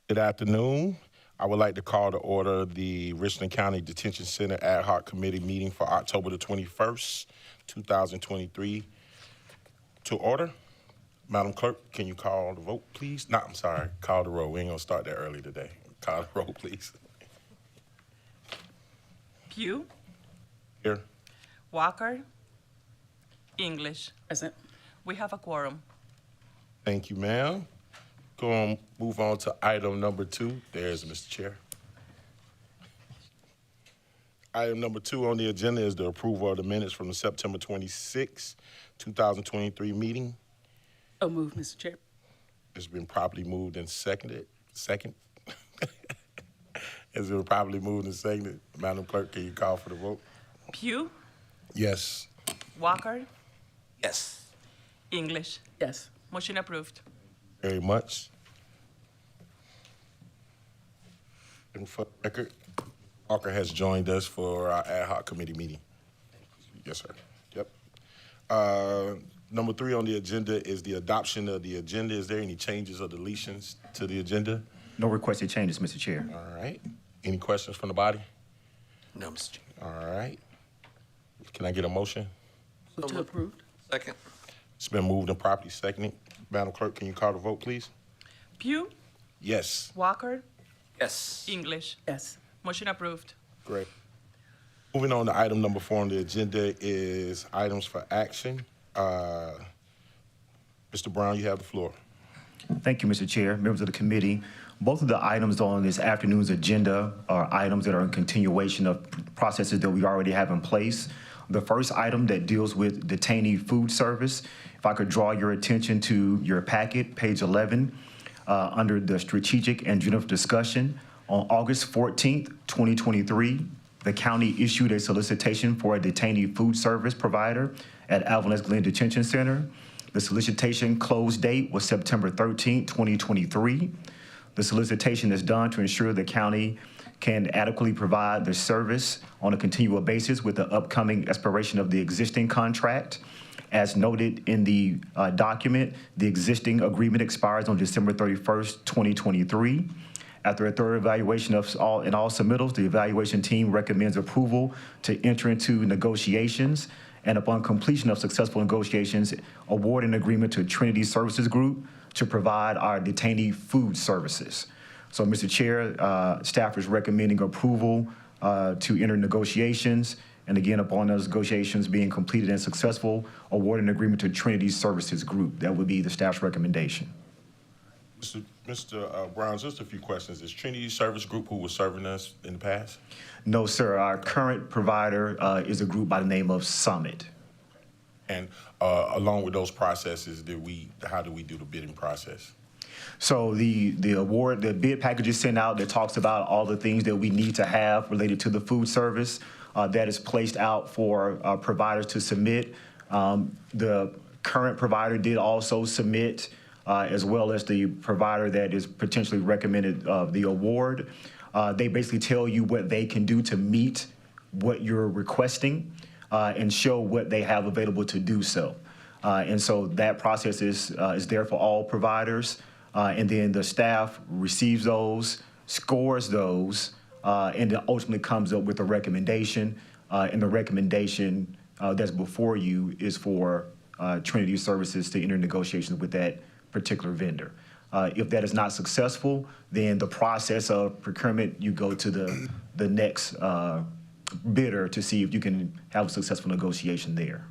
Good afternoon. I would like to call to order the Richland County Detention Center Ad Hoc Committee meeting for October the 21st, 2023 to order. Madam Clerk, can you call the vote, please? No, I'm sorry, call the roll. We ain't gonna start that early today. Call the roll, please. Pugh, Here. Walker, English. Present. We have a quorum. Thank you, ma'am. Go on, move on to item number 2. There's Mr. Chair. Item number 2 on the agenda is the approval of the minutes from the September 26, 2023 meeting. So move, Mr. Chair. It's been properly moved and seconded. Second? It's been properly moved and seconded. Madam Clerk, can you call for the vote? Pugh, Yes. Walker, Yes. English. Yes. Motion approved. Very much. And for the record, Walker has joined us for our ad hoc committee meeting. Yes, sir. Yep. Number 3 on the agenda is the adoption of the agenda. Is there any changes or deletions to the agenda? No requested changes, Mr. Chair. All right. Any questions from the body? No, Mr. Chair. All right. Can I get a motion? Move to approve. Second. It's been moved and properly seconded. Madam Clerk, can you call the vote, please? Pugh, Yes. Walker, Yes. English. Yes. Motion approved. Great. Moving on to item number 4 on the agenda is items for action. Mr. Brown, you have the floor. Thank you, Mr. Chair, members of the committee. Both of the items on this afternoon's agenda are items that are in continuation of processes that we already have in place. The first item that deals with detainee food service, if I could draw your attention to your packet, page 11, under the strategic and general discussion. On August 14th, 2023, the county issued a solicitation for a detainee food service provider at Alvarez Glen Detention Center. The solicitation close date was September 13th, 2023. The solicitation is done to ensure the county can adequately provide the service on a continual basis with the upcoming expiration of the existing contract. As noted in the document, the existing agreement expires on December 31st, 2023. After a thorough evaluation of all submittals, the evaluation team recommends approval to enter into negotiations, and upon completion of successful negotiations, award an agreement to Trinity Services Group to provide our detainee food services. So, Mr. Chair, staff is recommending approval to enter negotiations, and again, upon those negotiations being completed and successful, award an agreement to Trinity Services Group. That would be the staff's recommendation. Mr. Brown, just a few questions. Is Trinity Service Group who was serving us in the past? No, sir. Our current provider is a group by the name of Summit. And along with those processes, how do we do the bidding process? So the bid package is sent out that talks about all the things that we need to have related to the food service. That is placed out for providers to submit. The current provider did also submit, as well as the provider that is potentially recommended the award. They basically tell you what they can do to meet what you're requesting and show what they have available to do so. And so that process is there for all providers. And then the staff receives those, scores those, and then ultimately comes up with a recommendation. And the recommendation that's before you is for Trinity Services to enter negotiations with that particular vendor. If that is not successful, then the process of procurement, you go to the next bidder to see if you can have a successful negotiation there.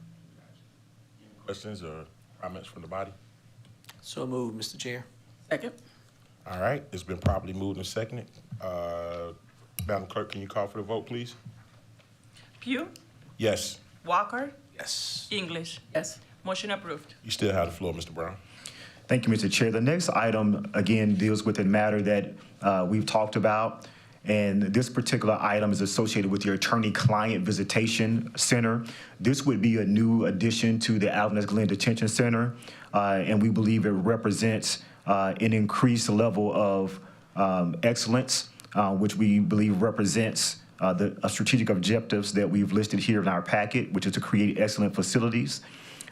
Questions or comments from the body? So moved, Mr. Chair. Second. All right, it's been properly moved and seconded. Madam Clerk, can you call for the vote, please? Pugh, Yes. Walker, Yes. English. Yes. Motion approved. You still have the floor, Mr. Brown. Thank you, Mr. Chair. The next item, again, deals with a matter that we've talked about, and this particular item is associated with your attorney-client visitation center. This would be a new addition to the Alvarez Glen Detention Center, and we believe it represents an increased level of excellence, which we believe represents the strategic objectives that we've listed here in our packet, which is to create excellent facilities.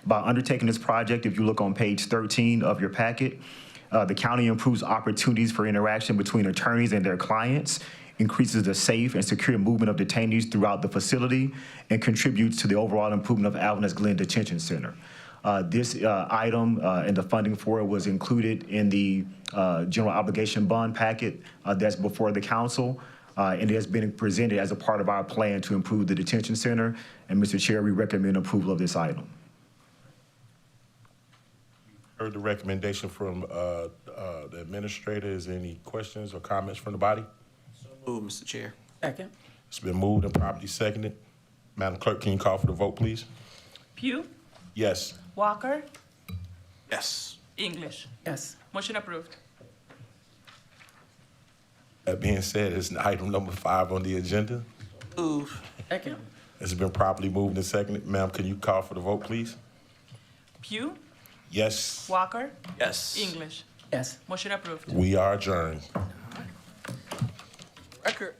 By undertaking this project, if you look on page 13 of your packet, The county improves opportunities for interaction between attorneys and their clients, increases the safe and secure movement of detainees throughout the facility, and contributes to the overall improvement of Alvarez Glen Detention Center. This item and the funding for it was included in the general obligation bond packet that's before the council, and it has been presented as a part of our plan to improve the detention center. And Mr. Chair, we recommend approval of this item. Heard the recommendation from the administrator. Is there any questions or comments from the body? So moved, Mr. Chair. Second. It's been moved and properly seconded. Madam Clerk, can you call for the vote, please? Pugh, Yes. Walker, Yes. English. Yes. Motion approved. That being said, it's item number 5 on the agenda. Move. Second. It's been properly moved and seconded. Ma'am, can you call for the vote, please? Pugh, Yes. Walker, Yes. English. Yes. Motion approved. We are adjourned. Record.